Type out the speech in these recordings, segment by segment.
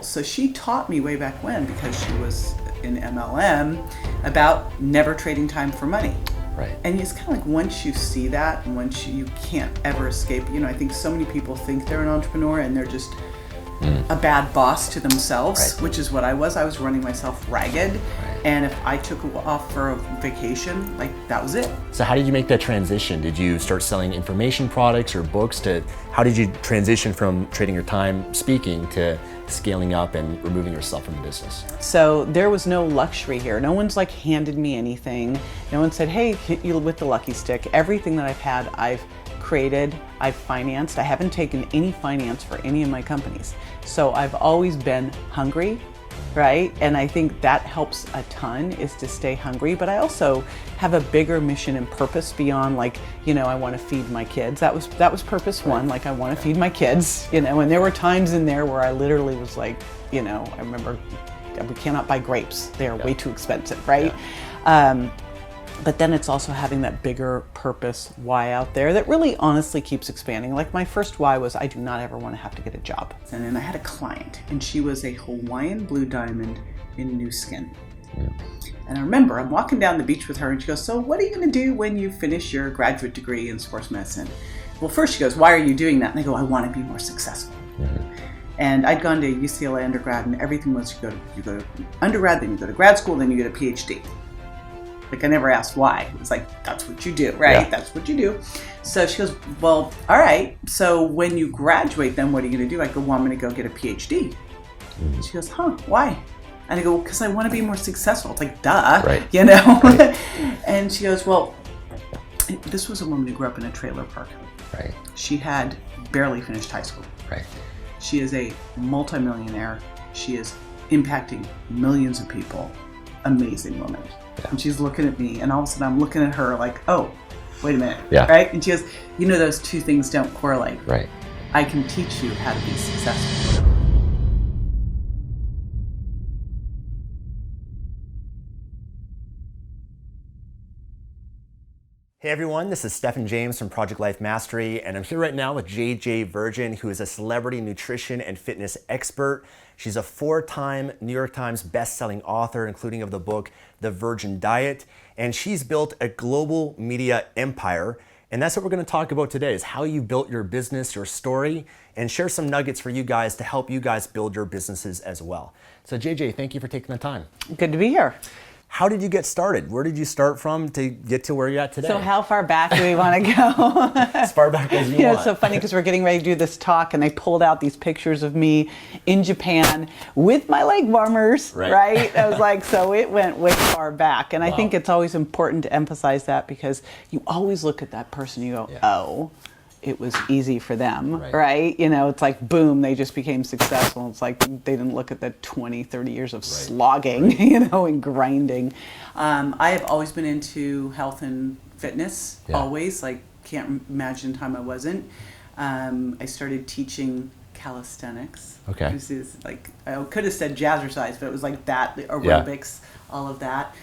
So she taught me way back when, because she was in MLM, about never trading time for money. Right. And it's kind of like, once you see that, and once you can't ever escape, I think so many people think they're an entrepreneur and they're just a bad boss to themselves, Right. which is what I was. I was running myself ragged. Right. And if I took off for a vacation, that was it. So how did you make that transition? Did you start selling information products or books? How did you transition from trading your time speaking to scaling up and removing yourself from the business? So there was no luxury here. No one's handed me anything. No one said, hey, hit you with the lucky stick. Everything that I've had, I've created, I've financed. I haven't taken any finance for any of my companies. So I've always been hungry, right? And I think that helps a ton, is to stay hungry. But I also have a bigger mission and purpose beyond I want to feed my kids. That was purpose one. I want to feed my kids, and there were times in there where I literally was I remember, we cannot buy grapes. They are way too expensive, right? Yeah. But then it's also having that bigger purpose why out there that really honestly keeps expanding. My first why was, I do not ever want to have to get a job. And then I had a client, and she was a Hawaiian blue diamond in new skin. Yeah. And I remember I'm walking down the beach with her, and she goes, so what are you going to do when you finish your graduate degree in sports medicine? Well, first she goes, why are you doing that? And I go, I want to be more successful. Mm-hmm. And I'd gone to UCLA undergrad, and everything was you go to undergrad, then you go to grad school, then you get a PhD. I never asked why. It was that's what you do, right? Yeah. That's what you do. So she goes, well, all right. So when you graduate, then what are you going to do? I go, well, I'm going to go get a PhD. Mm-hmm. She goes, why? And I go, well, because I want to be more successful. It's duh, right. Right. And she goes, well, this was a woman who grew up in a trailer park. Right. She had barely finished high school. Right. She is a multimillionaire. She is impacting millions of people. Amazing woman. Yeah. And she's looking at me, and all of a sudden I'm looking at her oh, wait a minute. Yeah. Right? And she goes, those two things don't correlate. Right. I can teach you how to be successful. Hey everyone, this is Stephen James from Project Life Mastery, and I'm here right now with JJ Virgin, who is a celebrity nutrition and fitness expert. She's a 4-time New York Times best-selling author, including of the book, The Virgin Diet, and she's built a global media empire. And that's what we're going to talk about today, is how you built your business, your story, and share some nuggets for you guys to help you guys build your businesses as well. So JJ, thank you for taking the time. Good to be here. How did you get started? Where did you start from to get to where you're at today? So how far back do we want to go? As far back as you want. It's so funny because we're getting ready to do this talk, and they pulled out these pictures of me in Japan with my leg warmers, right? I was so it went way far back. And I think it's always important to emphasize that, because you always look at that person and you go, oh, it was easy for them, right? It's boom, they just became successful. It's they didn't look at the 20, 30 years of slogging, and grinding. I have always been into health and fitness, always. Can't imagine a time I wasn't. I started teaching calisthenics. Okay. This is I could have said jazzercise, but it was that, aerobics, all of that.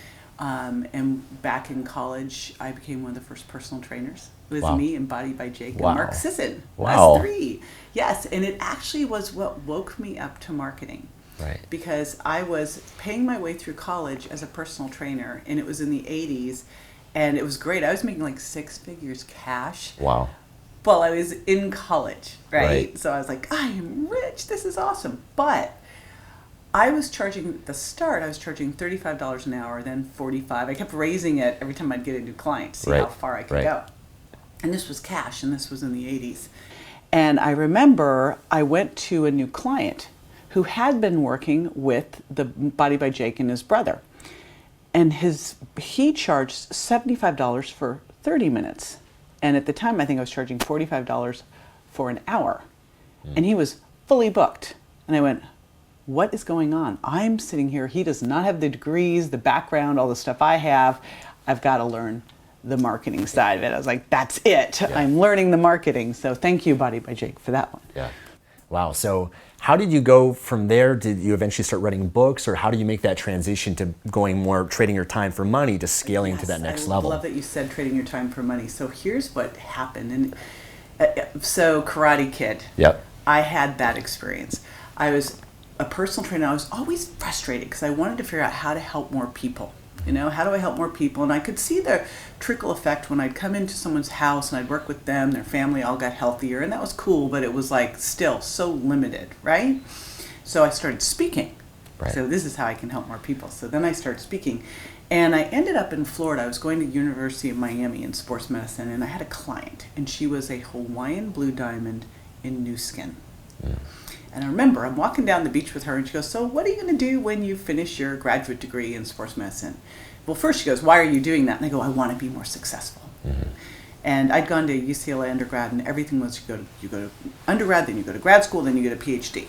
And back in college, I became one of the first personal trainers. It was me, Embodied by Jake, and Mark Sisson. Wow. Us three. Yes, and it actually was what woke me up to marketing. Right. Because I was paying my way through college as a personal trainer, and it was in the 80s, and it was great. I was making 6 figures cash. Wow. While I was in college, right? So I was I am rich. This is awesome. But I was charging, at the start, I was charging $35 an hour, then $45. I kept raising it every time I'd get a new client to see how far I could go. And this was cash, and this was in the 80s. And I remember I went to a new client who had been working with the Body by Jake and his brother. And he charged $75 for 30 minutes. And at the time, I think I was charging $45 for an hour. And he was fully booked. And I went, what is going on? I'm sitting here. He does not have the degrees, the background, all the stuff I have. I've got to learn the marketing side of it. I was that's it. Yeah. I'm learning the marketing. So thank you, Body by Jake, for that one. Yeah. Wow. So how did you go from there? Did you eventually start writing books, or how do you make that transition to going more trading your time for money to scaling to that next level? I love that you said trading your time for money. So here's what happened. And so Karate Kid. Yep. I had that experience. I was a personal trainer, I was always frustrated because I wanted to figure out how to help more people. You know, how do I help more people? And I could see the trickle effect when I'd come into someone's house and I'd work with them, their family all got healthier, and that was cool, but it was like still so limited, right? So I started speaking. Right. So this is how I can help more people. So then I started speaking. And I ended up in Florida. I was going to University of Miami in sports medicine, and I had a client, and she was a Hawaiian blue diamond in new skin. Mm. And I remember I'm walking down the beach with her, and she goes, so what are you going to do when you finish your graduate degree in sports medicine? Well, first she goes, why are you doing that? And I go, I want to be more successful. Mm-hmm. And I'd gone to UCLA undergrad, and everything was you go to undergrad, then you go to grad school, then you get a PhD.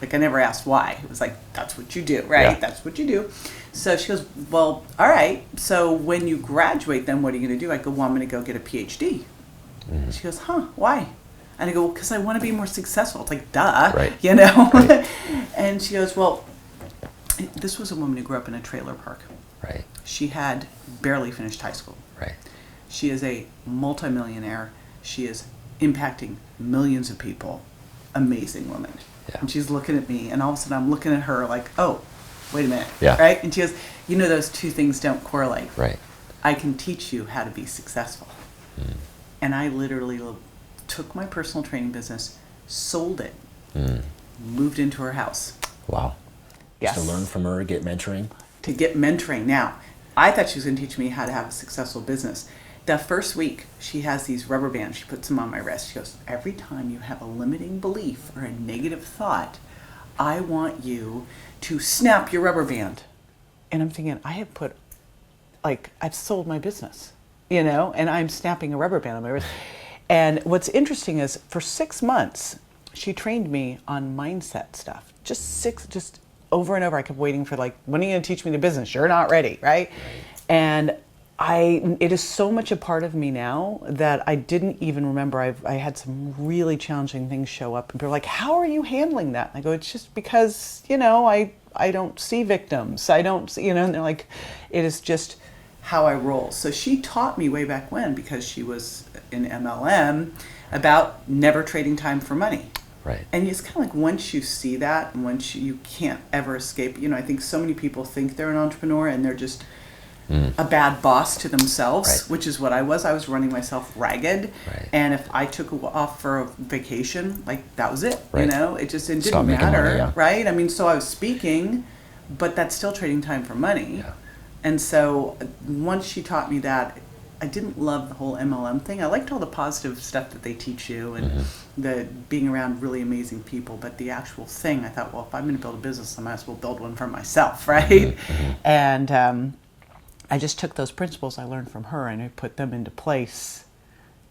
Like, I never asked why. It was like, that's what you do, right? Yeah. That's what you do. So she goes, well, all right. So when you graduate, then what are you going to do? I go, well, I'm going to go get a PhD. Mm-hmm. She goes, why? And I go, well, because I want to be more successful. It's like, duh, right. You know? Right. And she goes, well, this was a woman who grew up in a trailer park. Right. She had barely finished high school. Right. She is a multimillionaire. She is impacting millions of people. Amazing woman. Yeah. And she's looking at me, and all of a sudden I'm looking at her like, oh, wait a minute. Yeah. Right? And she goes, you know, those two things don't correlate. Right. I can teach you how to be successful. Mm. And I literally took my personal training business, sold it, moved into her house. Wow. Yes. Just to learn from her, get mentoring? To get mentoring. Now, I thought she was going to teach me how to have a successful business. The first week, she has these rubber bands. She puts them on my wrist. She goes, every time you have a limiting belief or a negative thought, I want you to snap your rubber band. And I'm thinking, I've sold my business, you know, and I'm snapping a rubber band on my wrist. And what's interesting is for 6 months, she trained me on mindset stuff. Just over and over. I kept waiting for when are you going to teach me the business? You're not ready, right? And it is so much a part of me now that I didn't even remember. I had some really challenging things show up, and people are like, how are you handling that? And I go, it's just because, you know, I don't see victims. I don't see, you know, and they're like, it is just how I roll. So she taught me way back when, because she was in MLM, about never trading time for money. Right. And it's kind of like once you see that, and once you can't ever escape, you know, I think so many people think they're an entrepreneur and they're just a bad boss to themselves, right. Which is what I was. I was running myself ragged. Right. And if I took off for a vacation, that was it. Right. You know, it didn't matter. Money, yeah. Right. I mean, so I was speaking, but that's still trading time for money. Yeah. And so once she taught me that, I didn't love the whole MLM thing. I liked all the positive stuff that they teach you and the being around really amazing people. But the actual thing, I thought, well, if I'm going to build a business, I might as well build one for myself, right? Mm-hmm. And I just took those principles I learned from her and I put them into place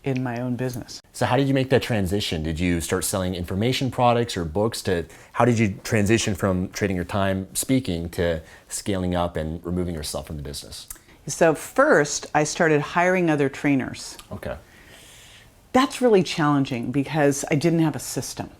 in my own business. So how did you make that transition? Did you start selling information products or books? How did you transition from trading your time speaking to scaling up and removing yourself from the business? So first, I started hiring other trainers. Okay. That's really challenging because I didn't have a system,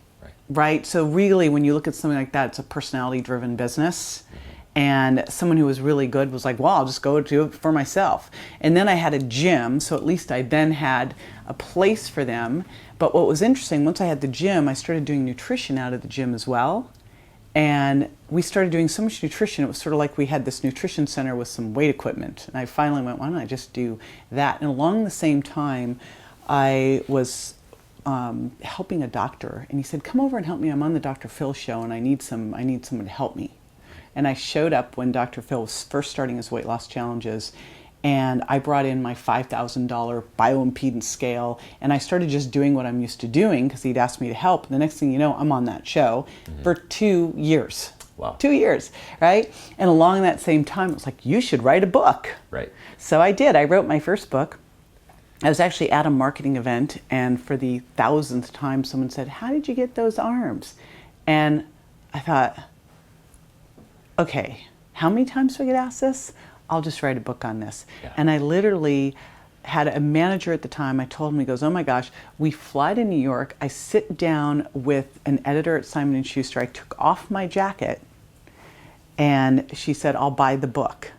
right? So really, when you look at something like that, it's a personality-driven business. Mm-hmm. And someone who was really good was like, well, I'll just go do it for myself. And then I had a gym, so at least I then had a place for them. But what was interesting, once I had the gym, I started doing nutrition out of the gym as well. And we started doing so much nutrition, it was sort of like we had this nutrition center with some weight equipment. And I finally went, why don't I just do that? And along the same time, I was helping a doctor. And he said, come over and help me. I'm on the Dr. Phil show, and I need someone to help me. And I showed up when Dr. Phil was first starting his weight loss challenges, and I brought in my $5,000 bioimpedance scale, and I started just doing what I'm used to doing because he'd asked me to help. And the next thing you know, I'm on that show for 2 years. Wow. 2 years, right? And along that same time, it was like, you should write a book. Right. So I did. I wrote my first book. I was actually at a marketing event, and for the 1,000th time, someone said, how did you get those arms? And I thought, okay, how many times do I get asked this? I'll just write a book on this. Yeah. And I literally had a manager at the time. I told him, he goes, oh my gosh, we fly to New York. I sit down with an editor at Simon & Schuster. I took off my jacket and she said, I'll buy the book.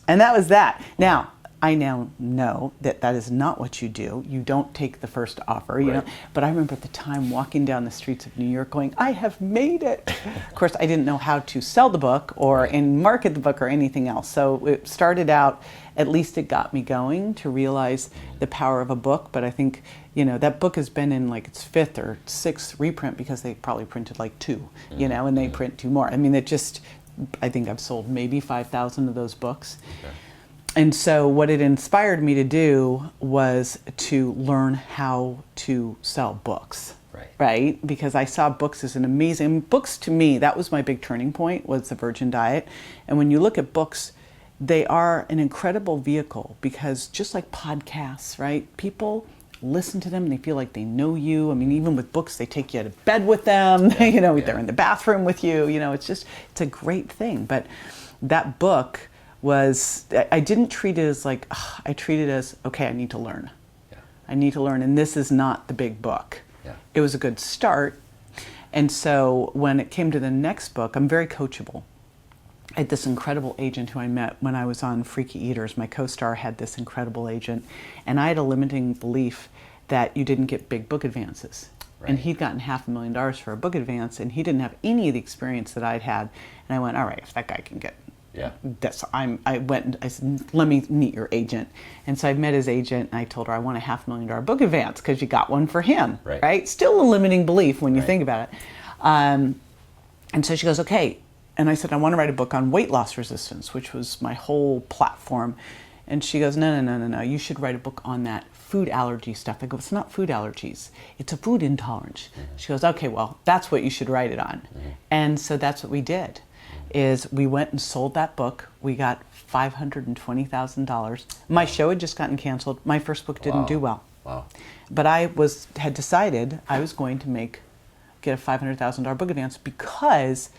And that was that. Now, I now know that that is not what you do. You don't take the first offer, you know. But I remember at the time walking down the streets of New York going, I have made it. Of course, I didn't know how to sell the book or and market the book or anything else. So it started out, at least it got me going to realize the power of a book. But I think, you know, that book has been in like its 5th or 6th reprint because they probably printed like 2, you know, and they print 2 more. I mean, I think I've sold maybe 5,000 of those books. Okay. And so what it inspired me to do was to learn how to sell books, right? Because I saw books as an amazing, books to me, that was my big turning point, was the Virgin Diet. And when you look at books, they are an incredible vehicle because just like podcasts, right? People listen to them and they feel like they know you. I mean, even with books, they take you to bed with them, you know, they're in the bathroom with you, you know, it's a great thing. But that book I didn't treat it as like, I treated it as, okay, I need to learn. Yeah. I need to learn, and this is not the big book. Yeah. It was a good start. And so when it came to the next book, I'm very coachable. I had this incredible agent who I met when I was on Freaky Eaters. My co-star had this incredible agent, and I had a limiting belief that you didn't get big book advances. Right. And he'd gotten $500,000 for a book advance, and he didn't have any of the experience that I'd had. And I went, all right, if that guy can get I went and I said, let me meet your agent. And so I met his agent and I told her I want a $500,000 book advance because you got one for him, right? Still a limiting belief when you think about it. And so she goes, okay. And I said, I want to write a book on weight loss resistance, which was my whole platform. And she goes, no, you should write a book on that food allergy stuff. I go, it's not food allergies, it's a food intolerance. Mm-hmm. She goes, okay, well, that's what you should write it on. Mm-hmm. And so that's what we did. Is we went and sold that book. We got $520,000. My show had just gotten canceled. My first book didn't do well. Wow. But I had decided I was going to get a $500,000 book advance because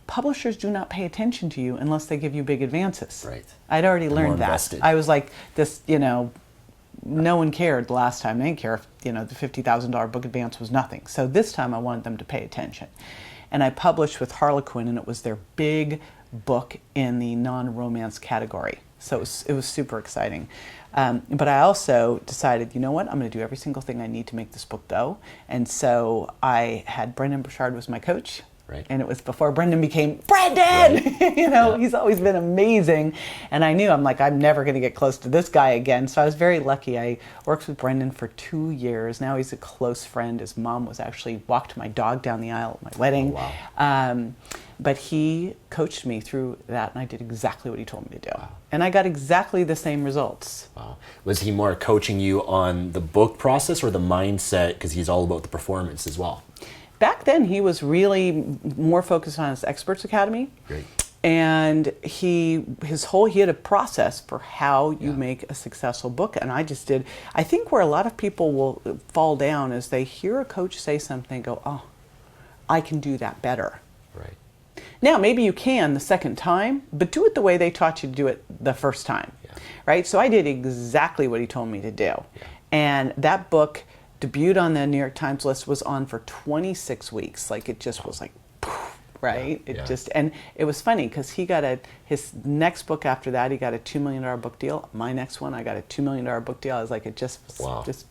publishers do not pay attention to you unless they give you big advances. Right. I'd already learned that. I was like this, you know, no one cared the last time. They didn't care if, you know, the $50,000 book advance was nothing. So this time I wanted them to pay attention. And I published with Harlequin, and it was their big book in the non-romance category. So it was super exciting. But I also decided, you know what, I'm going to do every single thing I need to make this book go. And so I had Brendan Burchard was my coach. Right. And it was before Brendan became Brendan. Right. You know, he's always been amazing. And I knew, I'm never going to get close to this guy again. So I was very lucky. I worked with Brendan for 2 years. Now he's a close friend. His mom walked my dog down the aisle at my wedding. Oh, wow. But he coached me through that, and I did exactly what he told me to do. Wow. And I got exactly the same results. Wow. Was he more coaching you on the book process or the mindset? Because he's all about the performance as well. Back then, he was really more focused on his Experts Academy. Great. And he had a process for how you make a successful book. And I think where a lot of people will fall down is they hear a coach say something and go, oh, I can do that better. Right. Now, maybe you can the second time, but do it the way they taught you to do it the first time. Yeah. Right? So I did exactly what he told me to do. Yeah. And that book debuted on the New York Times list, was on for 26 weeks. Like, it just was like, poof, right? And it was funny because he got his next book after that, he got a $2 million book deal. My next one, I got a $2 million book deal. I was like, it just was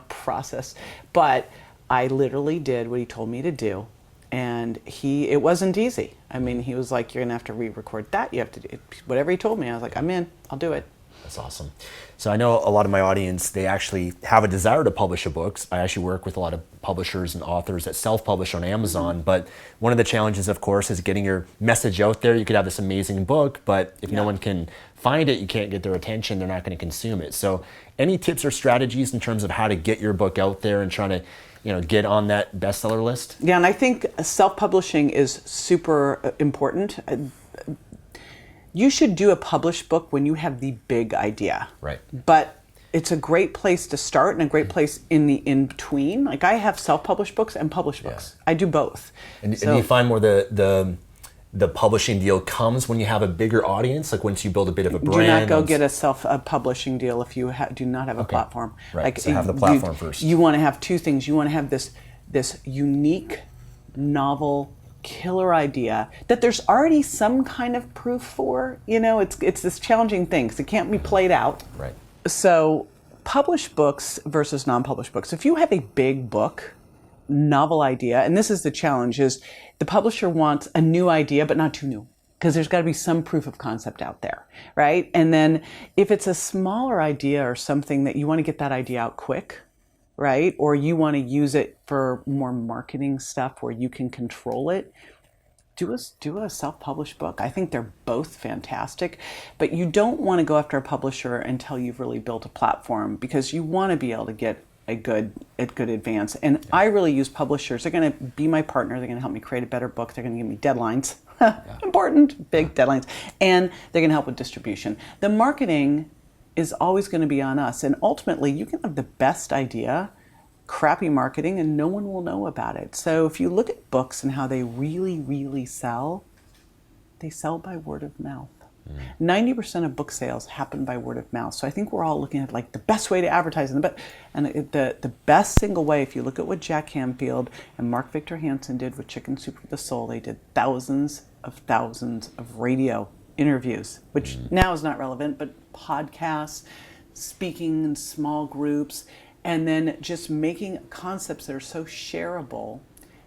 process. But I literally did what he told me to do. And it wasn't easy. I mean, he was like, you're going to have to re-record that. You have to do whatever he told me. I was like, I'm in, I'll do it. That's awesome. So I know a lot of my audience, they actually have a desire to publish a book. I actually work with a lot of publishers and authors that self-publish on Amazon. But one of the challenges, of course, is getting your message out there. You could have this amazing book, but if no one can find it, you can't get their attention, they're not going to consume it. So any tips or strategies in terms of how to get your book out there and trying to get on that bestseller list? Yeah, and I think self-publishing is super important. You should do a published book when you have the big idea. Right. But it's a great place to start and a great place in the in-between. Like, I have self-published books and published books. I do both. And you find more the publishing deal comes when you have a bigger audience, like once you build a bit of a brand? Do not go get a publishing deal if you do not have a platform. Right, like, so have the platform first. You want to have two things. You want to have this unique, novel, killer idea that there's already some kind of proof for. It's this challenging thing because it can't be played out. Right. So published books versus non-published books. If you have a big book, novel idea, and this is the challenge, is the publisher wants a new idea, but not too new, because there's got to be some proof of concept out there, right? And then if it's a smaller idea or something that you want to get that idea out quick, right? Or you want to use it for more marketing stuff where you can control it, do a self-published book. I think they're both fantastic, but you don't want to go after a publisher until you've really built a platform, because you want to be able to get a good advance. And I really use publishers. They're going to be my partner. They're going to help me create a better book. They're going to give me deadlines, important, big deadlines, and they're going to help with distribution. The marketing is always going to be on us. And ultimately, you can have the best idea, crappy marketing, and no one will know about it. So if you look at books and how they really, really sell, they sell by word of mouth. 90% of book sales happen by word of mouth. So I think we're all looking at like the best way to advertise them. The best single way, if you look at what Jack Canfield and Mark Victor Hansen did with Chicken Soup for the Soul, they did thousands of radio interviews, which now is not relevant, but podcasts, speaking in small groups, and then just making concepts that are so shareable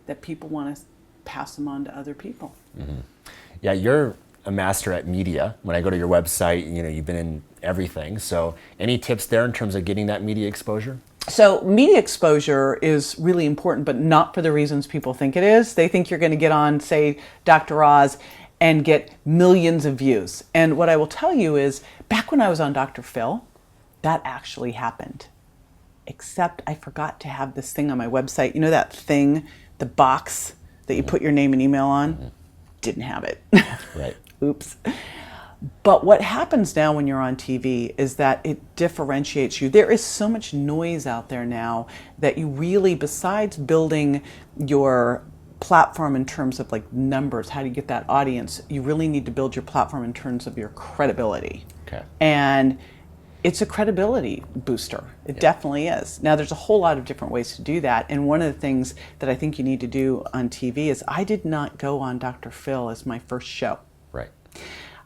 that people want to pass them on to other people. Yeah, you're a master at media. When I go to your website, you've been in everything. So any tips there in terms of getting that media exposure? So media exposure is really important, but not for the reasons people think it is. They think you're going to get on, say, Dr. Oz and get millions of views. And what I will tell you is, back when I was on Dr. Phil, that actually happened. Except I forgot to have this thing on my website. You know that thing, the box that you put your name and email on? Didn't have it. Right. Oops. But what happens now when you're on TV is that it differentiates you. There is so much noise out there now that you really, besides building your platform in terms of like numbers, how do you get that audience, you really need to build your platform in terms of your credibility. Okay. And it's a credibility booster. It definitely is. Now, there's a whole lot of different ways to do that. And one of the things that I think you need to do on TV is, I did not go on Dr. Phil as my first show. Right.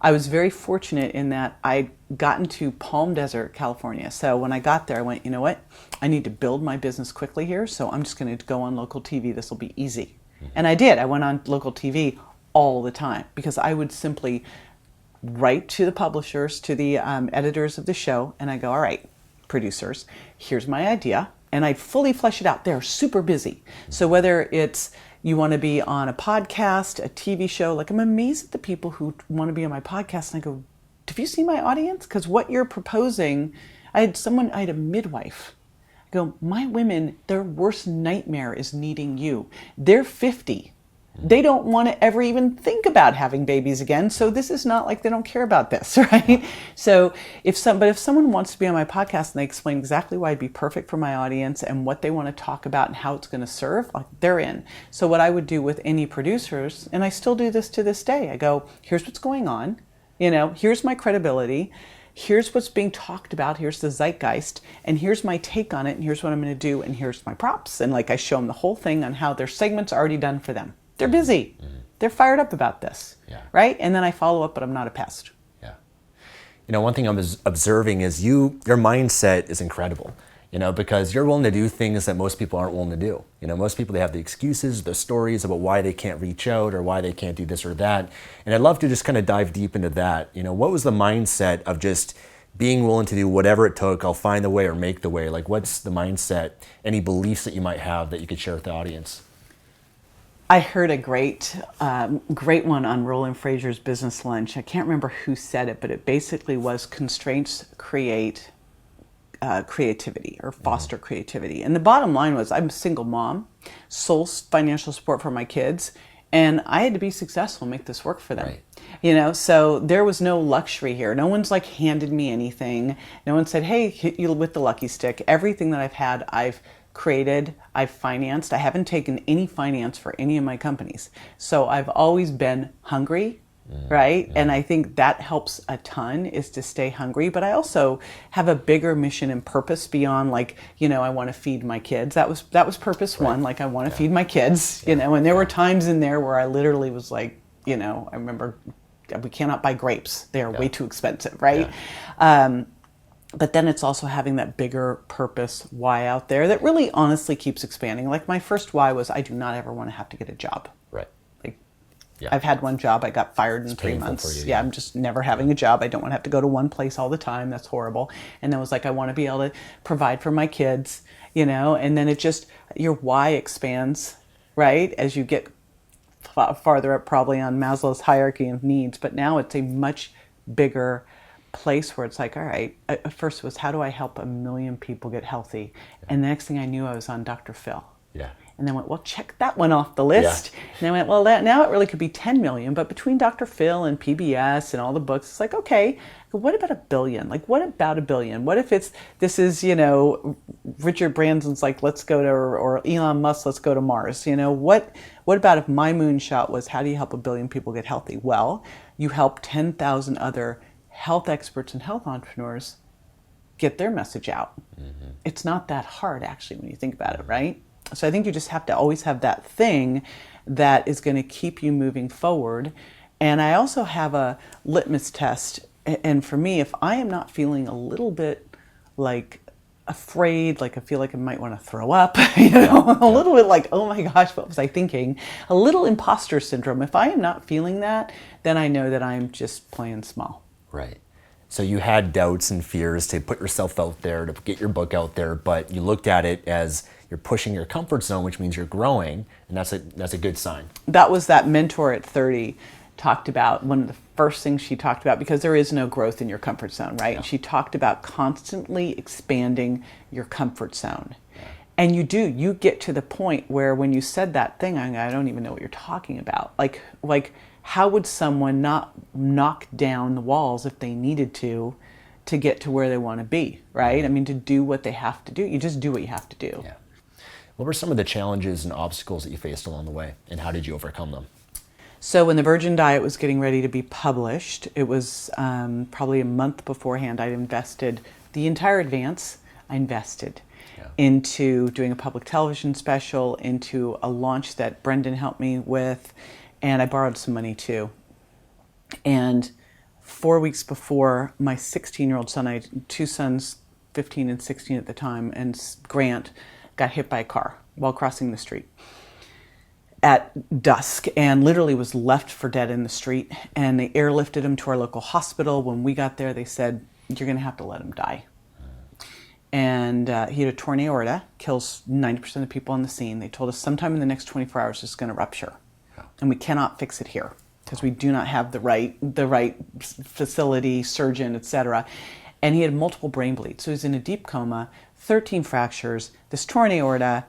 I was very fortunate in that I'd gotten to Palm Desert, California. So when I got there, I went, you know what? I need to build my business quickly here. So I'm just going to go on local TV. This will be easy. And I did. I went on local TV all the time, because I would simply write to the publishers, to the editors of the show, and I go, all right, producers, here's my idea. And I'd fully flesh it out. They're super busy. So whether it's you want to be on a podcast, a TV show, like I'm amazed at the people who want to be on my podcast, and I go, have you seen my audience? Because what you're proposing, I had a midwife. I go, my women, their worst nightmare is needing you. They're 50. They don't want to ever even think about having babies again. So this is not like they don't care about this, right? So if someone wants to be on my podcast and they explain exactly why it'd be perfect for my audience and what they want to talk about and how it's going to serve, like, they're in. So what I would do with any producers, and I still do this to this day, I go, here's what's going on. Here's my credibility. Here's what's being talked about. Here's the zeitgeist. And here's my take on it. And here's what I'm going to do. And here's my props. And I show them the whole thing on how their segment's already done for them. They're busy. They're fired up about this, right? And then I follow up, but I'm not a pest. Yeah. One thing I'm observing is your mindset is incredible, because you're willing to do things that most people aren't willing to do. Most people, they have the excuses, the stories about why they can't reach out or why they can't do this or that. And I'd love to just kind of dive deep into that. What was the mindset of just being willing to do whatever it took? I'll find the way or make the way. What's the mindset, any beliefs that you might have that you could share with the audience? I heard a great one on Roland Fraser's Business Lunch. I can't remember who said it, but it basically was constraints create creativity or foster creativity. And the bottom line was, I'm a single mom, sole financial support for my kids, and I had to be successful and make this work for them. Right. So there was no luxury here. No one's handed me anything. No one said, hey, hit you with the lucky stick. Everything that I've had, I've created, I've financed. I haven't taken any finance for any of my companies. So I've always been hungry right? And I think that helps a ton, is to stay hungry. But I also have a bigger mission and purpose beyond, like, I want to feed my kids. That was purpose one. Like, I want to feed my kids, and there were times in there where I literally was like, I remember, we cannot buy grapes. They are way too expensive, right? But then it's also having that bigger purpose why out there that really honestly keeps expanding. Like, my first why was, I do not ever want to have to get a job. Right. Like, I've had one job, I got fired in 3 months. For you, I'm just never having a job. I don't want to have to go to one place all the time. That's horrible. And then it was like, I want to be able to provide for my kids, and then it just, your why expands, right? As you get farther up probably on Maslow's hierarchy of needs. But now it's a much bigger place where it's like, all right, at first was, how do I help 1 million people get healthy? And the next thing I knew, I was on Dr. Phil. Yeah. And then went, well, check that one off the list. And then I went, well, now it really could be 10 million. But between Dr. Phil and PBS and all the books, it's like, okay, what about 1 billion? Like, what about 1 billion? What if this is, Richard Branson's like, let's go to, or Elon Musk, let's go to Mars. What about if my moonshot was, how do you help 1 billion people get healthy? Well, you help 10,000 other health experts and health entrepreneurs get their message out. It's not that hard, actually, when you think about it, right? So I think you just have to always have that thing that is going to keep you moving forward. And I also have a litmus test. And for me, if I am not feeling a little bit like afraid, like I feel like I might want to throw up, a little bit like, oh my gosh, what was I thinking? A little imposter syndrome. If I am not feeling that, then I know that I'm just playing small. Right. So you had doubts and fears to put yourself out there, to get your book out there, but you looked at it as you're pushing your comfort zone, which means you're growing, and that's a good sign. That was that mentor at 30 talked about, one of the first things she talked about, because there is no growth in your comfort zone, right? Yeah. She talked about constantly expanding your comfort zone. Yeah. And you get to the point where when you said that thing, I don't even know what you're talking about. Like how would someone not knock down the walls if they needed to get to where they want to be, right? I mean, to do what they have to do. You just do what you have to do. Yeah. What were some of the challenges and obstacles that you faced along the way, and how did you overcome them? So when the Virgin Diet was getting ready to be published, it was probably a month beforehand, I'd invested the entire advance. I invested into doing a public television special, into a launch that Brendan helped me with, and I borrowed some money too. And 4 weeks before, my 16-year-old son, I had 2 sons, 15 and 16 at the time, and Grant got hit by a car while crossing the street at dusk, and literally was left for dead in the street. And they airlifted him to our local hospital. When we got there, they said, you're going to have to let him die. And he had a torn aorta, kills 90% of the people on the scene. They told us sometime in the next 24 hours it's going to rupture. And we cannot fix it here because we do not have the right facility, surgeon, etc. And he had multiple brain bleeds. So he's in a deep coma, 13 fractures, this torn aorta.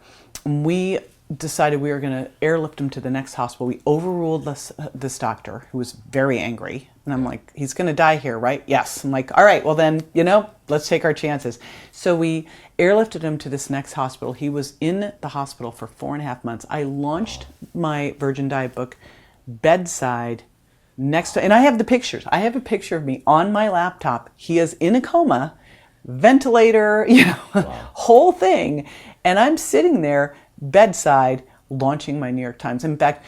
We decided we were going to airlift him to the next hospital. We overruled this doctor, who was very angry. And I'm like, he's going to die here, right? Yes. I'm like, all right, well then, let's take our chances. So we airlifted him to this next hospital. He was in the hospital for 4.5 months. I launched my Virgin Diet book bedside next to, and I have the pictures. I have a picture of me on my laptop. He is in a coma, ventilator, whole thing. And I'm sitting there bedside launching my New York Times. In fact,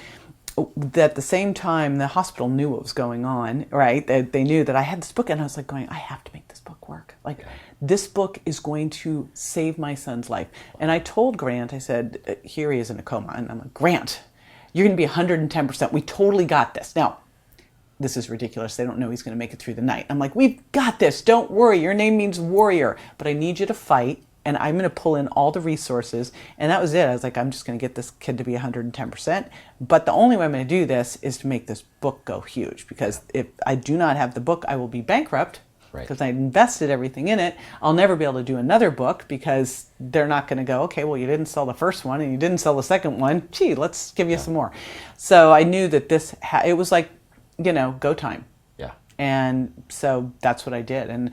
at the same time, the hospital knew what was going on, right? They knew that I had this book, and I was like going, I have to make this book work. Like, this book is going to save my son's life. And I told Grant, I said, here he is in a coma. And I'm like, Grant, you're going to be 110%. We totally got this. Now, this is ridiculous. They don't know he's going to make it through the night. I'm like, we've got this. Don't worry. Your name means warrior. But I need you to fight. And I'm going to pull in all the resources. And that was it. I was like, I'm just going to get this kid to be 110%. But the only way I'm going to do this is to make this book go huge. Because if I do not have the book, I will be bankrupt. Because I invested everything in it. I'll never be able to do another book because they're not going to go, okay, well, you didn't sell the first one and you didn't sell the second one. Gee, let's give you some more. So I knew that it was like, go time. Yeah. And so that's what I did. And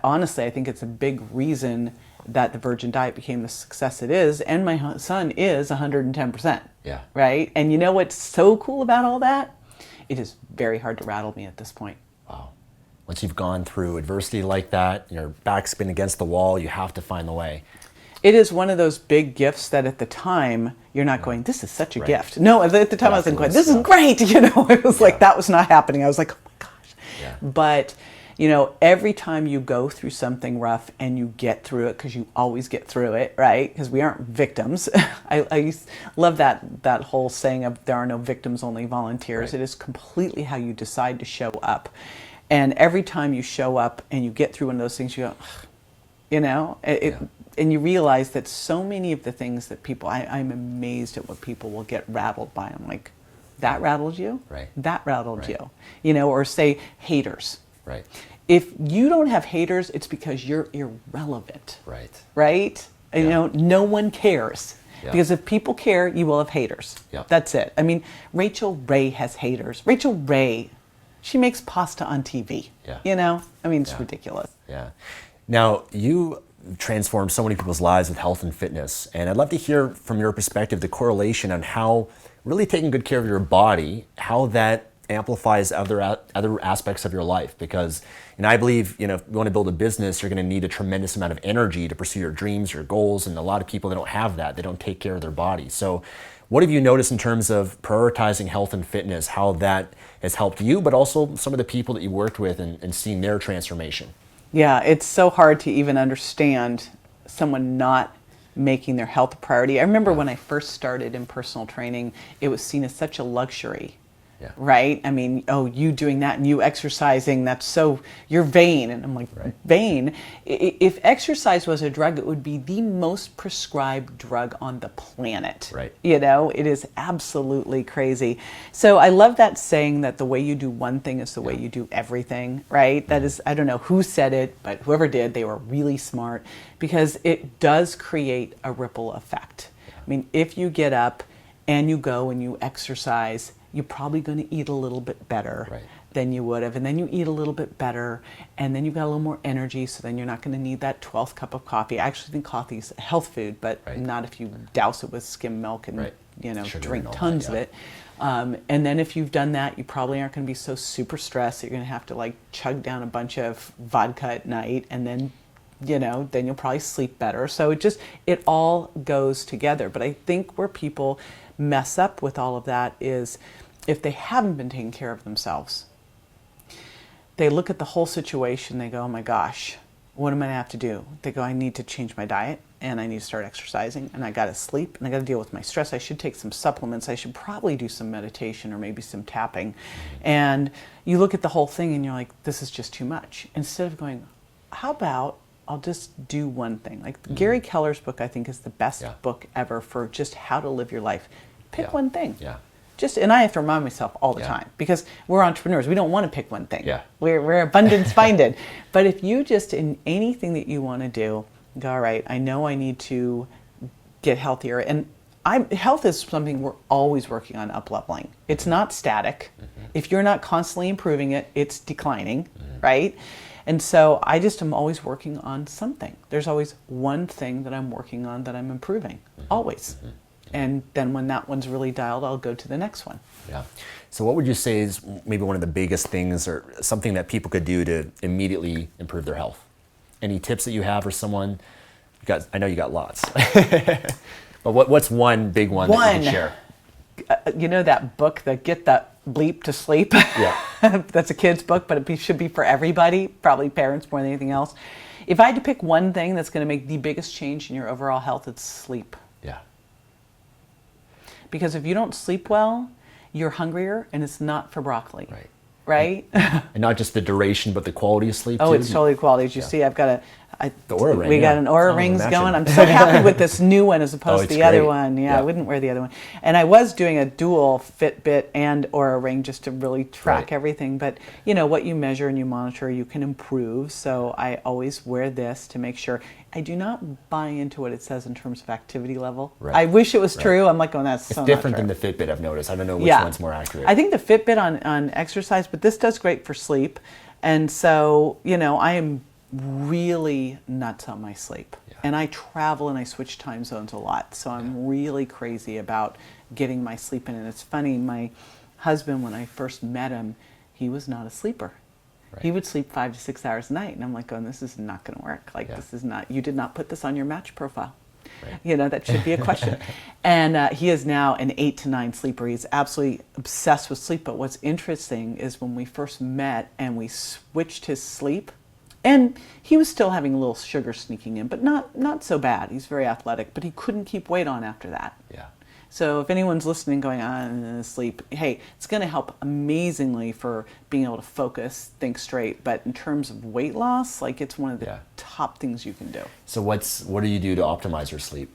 honestly, I think it's a big reason that the Virgin Diet became the success it is, and my son is 110%. Yeah. Right? And you know what's so cool about all that? it is very hard to rattle me at this point. Wow. Once you've gone through adversity like that, your back's been against the wall, you have to find the way. It is one of those big gifts that at the time you're not going, this is such a gift. No, at the time I wasn't going, this is great. It was like that was not happening. I was like, oh my gosh. Yeah. But every time you go through something rough and you get through it, because you always get through it, right? Because we aren't victims. I love that whole saying of there are no victims, only volunteers. Right. It is completely how you decide to show up. And every time you show up and you get through one of those things, you go, and you realize that so many of the things that people, I'm amazed at what people will get rattled by. I'm like, that rattled you? Right. That rattled you. Or say haters. Right. If you don't have haters, it's because you're irrelevant. Right. Right? Yeah. No one cares. Yeah. Because if people care, you will have haters. Yeah. That's it. I mean, Rachel Ray has haters. Rachel Ray, she makes pasta on TV. Yeah. It's ridiculous. Yeah. Now, you transformed so many people's lives with health and fitness, and I'd love to hear from your perspective the correlation on how really taking good care of your body, how that amplifies other aspects of your life. Because, I believe, if you want to build a business, you're going to need a tremendous amount of energy to pursue your dreams, your goals, and a lot of people, they don't have that. They don't take care of their body. So what have you noticed in terms of prioritizing health and fitness, how that has helped you, but also some of the people that you worked with and seeing their transformation? Yeah, it's so hard to even understand someone not making their health a priority. I remember when I first started in personal training, it was seen as such a luxury. Yeah. Right? I mean, you doing that and you exercising, you're vain. And I'm like, vain? If exercise was a drug, it would be the most prescribed drug on the planet. Right. It is absolutely crazy. So I love that saying that the way you do one thing is the way you do everything, right? That is, I don't know who said it, but whoever did, they were really smart, because it does create a ripple effect. I mean, if you get up and you go and you exercise, you're probably going to eat a little bit better than you would have. And then you eat a little bit better, and then you've got a little more energy, so then you're not going to need that 12th cup of coffee. I actually think coffee is a health food, but not if you douse it with skim milk and drink tons of it. And then if you've done that, you probably aren't going to be so super stressed that you're going to have to chug down a bunch of vodka at night, and then then you'll probably sleep better. So it all goes together. But I think where people mess up with all of that is if they haven't been taking care of themselves. They look at the whole situation, they go, oh my gosh, what am I going to have to do? They go, I need to change my diet, and I need to start exercising, and I got to sleep, and I got to deal with my stress. I should take some supplements. I should probably do some meditation or maybe some tapping. And you look at the whole thing and you're like, this is just too much. Instead of going, how about I'll just do one thing. Gary Keller's book, I think, is the best book ever for just how to live your life. Pick one thing. Yeah. And I have to remind myself all the time, because we're entrepreneurs. We don't want to pick one thing. Yeah. We're abundance minded. But if you just, in anything that you want to do, go, all right, I know I need to get healthier. And health is something we're always working on up-leveling. It's not static. If you're not constantly improving it, it's declining, right? And so I just am always working on something. There's always one thing that I'm working on that I'm improving, always. And then when that one's really dialed, I'll go to the next one. Yeah. So what would you say is maybe one of the biggest things or something that people could do to immediately improve their health? Any tips that you have for someone? I know you got lots. But what's one big one that you can share? That book, the Get That Bleep to Sleep? Yeah. That's a kid's book, but it should be for everybody, probably parents more than anything else. If I had to pick one thing that's going to make the biggest change in your overall health, it's sleep. Yeah. Because if you don't sleep well, you're hungrier, and it's not for broccoli. Right? And not just the duration, but the quality of sleep, Oh, too. it's totally quality. As you see, I've got the Oura Ring. We got an Oura Rings going. I'm so happy with this new one as opposed to the other one. Yeah, I wouldn't wear the other one. And I was doing a dual Fitbit and Oura Ring just to really track everything. But, what you measure and you monitor, you can improve. So I always wear this to make sure. I do not buy into what it says in terms of activity level. I wish it was true. I'm like, that's so not true. It's different than the Fitbit, I've noticed. I don't know which one's more accurate. I think the Fitbit on exercise, but this does great for sleep. And so, I am really nuts on my sleep. And I travel and I switch time zones a lot. So I'm really crazy about getting my sleep in. And it's funny, husband, when I first met him, he was not a sleeper. Right. He would sleep 5 to 6 hours a night, and I'm like, going, this is not going to work. Like, this is not, you did not put this on your match profile. Right. You know, that should be a question. And he is now an 8 to 9 sleeper. He's absolutely obsessed with sleep. But what's interesting is when we first met and we switched his sleep, and he was still having a little sugar sneaking in, but not so bad. He's very athletic, but he couldn't keep weight on after that. Yeah. So if anyone's listening going, sleep, hey, it's going to help amazingly for being able to focus, think straight. But in terms of weight loss, like, it's one of the top things you can do. So what do you do to optimize your sleep?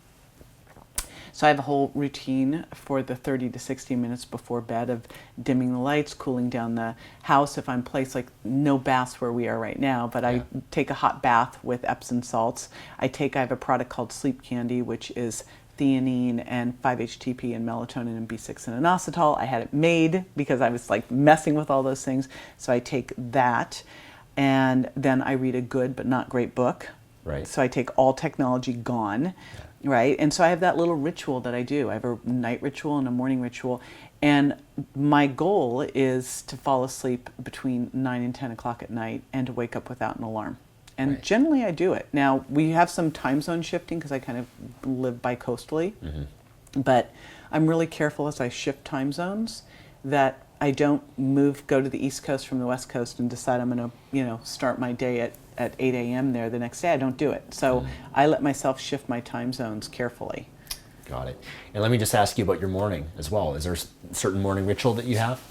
So I have a whole routine for the 30 to 60 minutes before bed of dimming the lights, cooling down the house. If I'm placed, like, no baths where we are right now, but I take a hot bath with Epsom salts. I have a product called Sleep Candy, which is theanine and 5-HTP and melatonin and B6 and inositol. I had it made because I was like messing with all those things. So I take that, and then I read a good but not great book. Right. So I take All Technology Gone, right? And so I have that little ritual that I do. I have a night ritual and a morning ritual. And my goal is to fall asleep between 9 and 10 o'clock at night and to wake up without an alarm. And generally I do it. Now, we have some time zone shifting because I kind of live bi-coastally. But I'm really careful as I shift time zones that I don't go to the East Coast from the West Coast and decide I'm going to, start my day at 8 a.m. there the next day. I don't do it. So I let myself shift my time zones carefully. Got it. And let me just ask you about your morning as well. Is there a certain morning ritual that you have?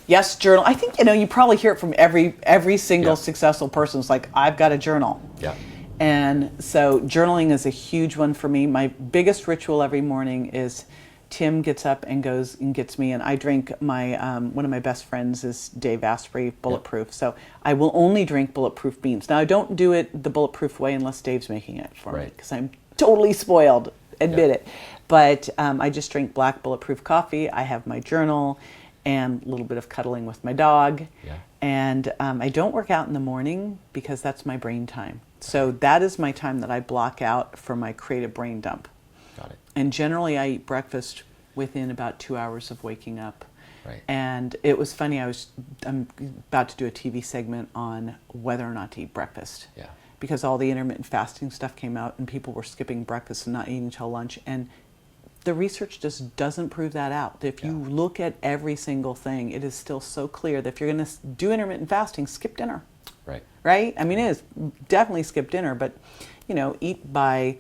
Yes, journal. I think, you probably hear it from every single successful person. It's like, I've got a journal. Yeah. And so journaling is a huge one for me. My biggest ritual every morning is Tim gets up and goes and gets me, and I drink my, one of my best friends is Dave Asprey, Bulletproof. So I will only drink Bulletproof beans. Now, I don't do it the Bulletproof way unless Dave's making it for me, because I'm totally spoiled, admit it. But I just drink black Bulletproof coffee. I have my journal and a little bit of cuddling with my dog. And I don't work out in the morning because that's my brain time. So that is my time that I block out for my creative brain dump. Got it. And generally I eat breakfast within about 2 hours of waking up. Right. And it was funny, I'm about to do a TV segment on whether or not to eat breakfast. Yeah. Because all the intermittent fasting stuff came out and people were skipping breakfast and not eating until lunch. And the research just doesn't prove that out. If you look at every single thing, it is still so clear that if you're going to do intermittent fasting, skip dinner. Right. Right? I mean, it is definitely skip dinner, but, eat by,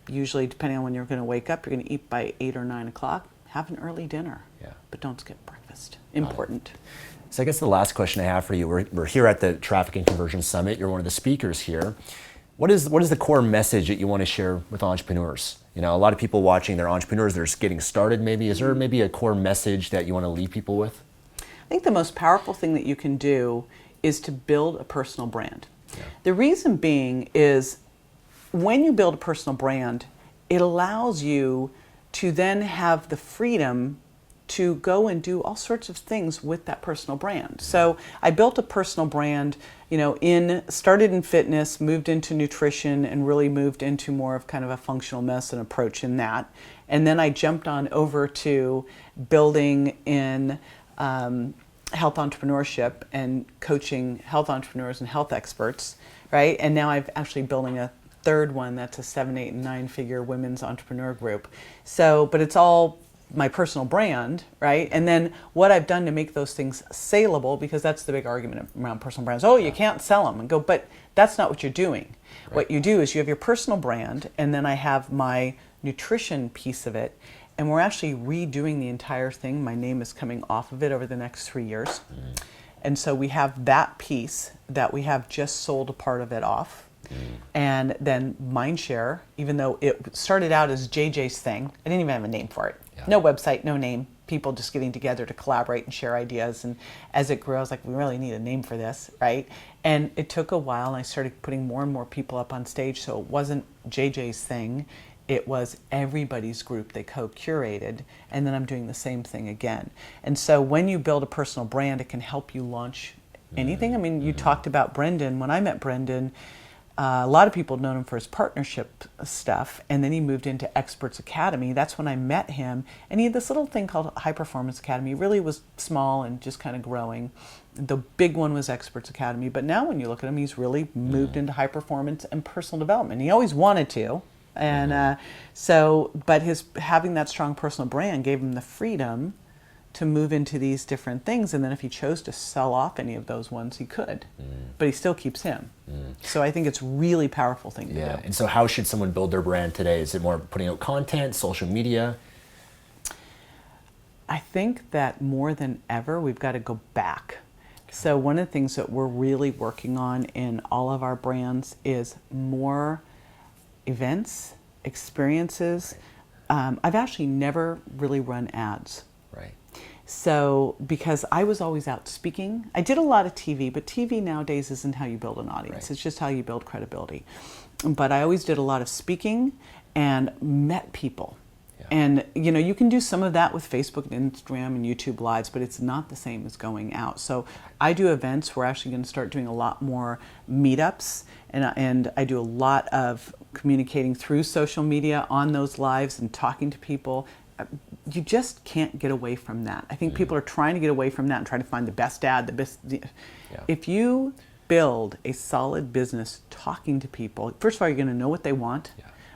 usually depending on when you're going to wake up, you're going to eat by 8 or 9 o'clock. Have an early dinner. Yeah. But don't skip breakfast. Important. So I guess the last question I have for you, we're here at the Traffic and Conversion Summit. You're one of the speakers here. What is the core message that you want to share with entrepreneurs? A lot of people watching, they're entrepreneurs, they're just getting started maybe. Is there maybe a core message that you want to leave people with? I think the most powerful thing that you can do is to build a personal brand. Yeah. The reason being is when you build a personal brand, it allows you to then have the freedom to go and do all sorts of things with that personal brand. So I built a personal brand, started in fitness, moved into nutrition, and really moved into more of kind of a functional medicine approach in that. And then I jumped on over to building in health entrepreneurship and coaching health entrepreneurs and health experts, right? And now I'm actually building a third one that's a 7, 8, and 9-figure women's entrepreneur group. So, but it's all my personal brand, right? And then what I've done to make those things saleable, because that's the big argument around personal brands. Oh, you can't sell them. And go, but that's not what you're doing. Right. What you do is you have your personal brand, and then I have my nutrition piece of it, and we're actually redoing the entire thing. My name is coming off of it over the next 3 years. And so we have that piece that we have just sold a part of it off. And then Mindshare, even though it started out as JJ's thing, I didn't even have a name for it. No website, no name, people just getting together to collaborate and share ideas. And as it grew, I was like, we really need a name for this, right? And it took a while, and I started putting more and more people up on stage, so it wasn't JJ's thing. It was everybody's group they co-curated, and then I'm doing the same thing again. And so when you build a personal brand, it can help you launch anything. I mean, you talked about Brendan. When I met Brendan, A lot of people have known him for his partnership stuff, and then he moved into Experts Academy. That's when I met him, and he had this little thing called High Performance Academy. It really was small and just kind of growing. The big one was Experts Academy, but now when you look at him, he's really moved into high performance and personal development. He always wanted to, and but his having that strong personal brand gave him the freedom to move into these different things, and then if he chose to sell off any of those ones, he could, but he still keeps him. So I think it's a really powerful thing to do. And so how should someone build their brand today? Is it more putting out content, social media? I think that more than ever, we've got to go back. So one of the things that we're really working on in all of our brands is more events, experiences. I've actually never really run ads. Right. So, because I was always out speaking, I did a lot of TV, but TV nowadays isn't how you build an audience. It's just how you build credibility. But I always did a lot of speaking and met people. And, you know, you can do some of that with Facebook and Instagram and YouTube Lives, but it's not the same as going out. So I do events. We're actually going to start doing a lot more meetups, and I do a lot of communicating through social media on those lives and talking to people. You just can't get away from that. I think people are trying to get away from that and trying to find the best ad, the best. If you build a solid business talking to people, first of all, you're going to know what they want.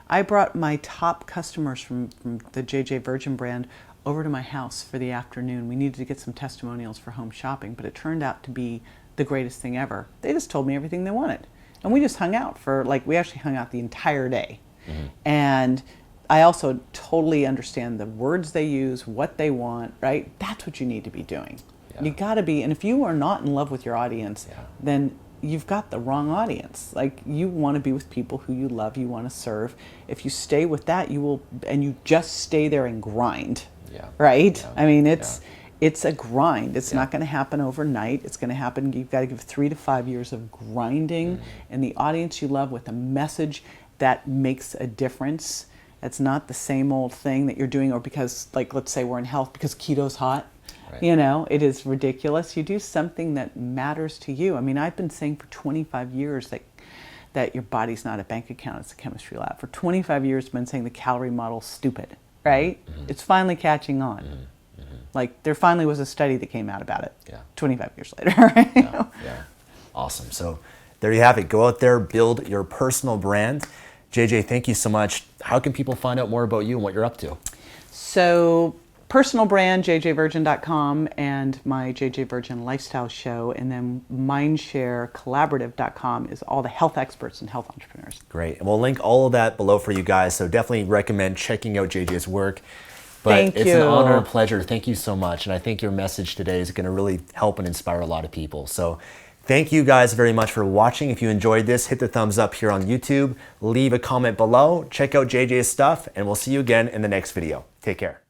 I brought my top customers from the JJ Virgin brand over to my house for the afternoon. We needed to get some testimonials for home shopping, but it turned out to be the greatest thing ever. They just told me everything they wanted. And we just hung out we actually hung out the entire day. And I also totally understand the words they use, what they want, right? That's what you need to be doing. You got to be, and if you are not in love with your audience, then you've got the wrong audience. Like, you want to be with people who you love, you want to serve. If you stay with that, you will, and you just stay there and grind, right? I mean, it's a grind. It's not going to happen overnight. It's going to happen, you've got to give 3 to 5 years of grinding, and the audience you love with a message that makes a difference. It's not the same old thing that you're doing, or because, like, let's say we're in health because keto's hot. You know, it is ridiculous. You do something that matters to you. I mean, I've been saying for 25 years that your body's not a bank account, it's a chemistry lab. For 25 years, I've been saying the calorie model's stupid, right? It's finally catching on. Like, there finally was a study that came out about it 25 years later. Awesome. So there you have it. Go out there, build your personal brand. JJ, thank you so much. How can people find out more about you and what you're up to? So, personal brand, jjvirgin.com, and my JJ Virgin Lifestyle Show, and then mindsharecollaborative.com is all the health experts and health entrepreneurs. Great. And we'll link all of that below for you guys, so definitely recommend checking out JJ's work. But Thank it's you. an honor and pleasure. Thank you so much. And I think your message today is going to really help and inspire a lot of people. So thank you guys very much for watching. If you enjoyed this, hit the thumbs up here on YouTube. Leave a comment below. Check out JJ's stuff, and we'll see you again in the next video. Take care.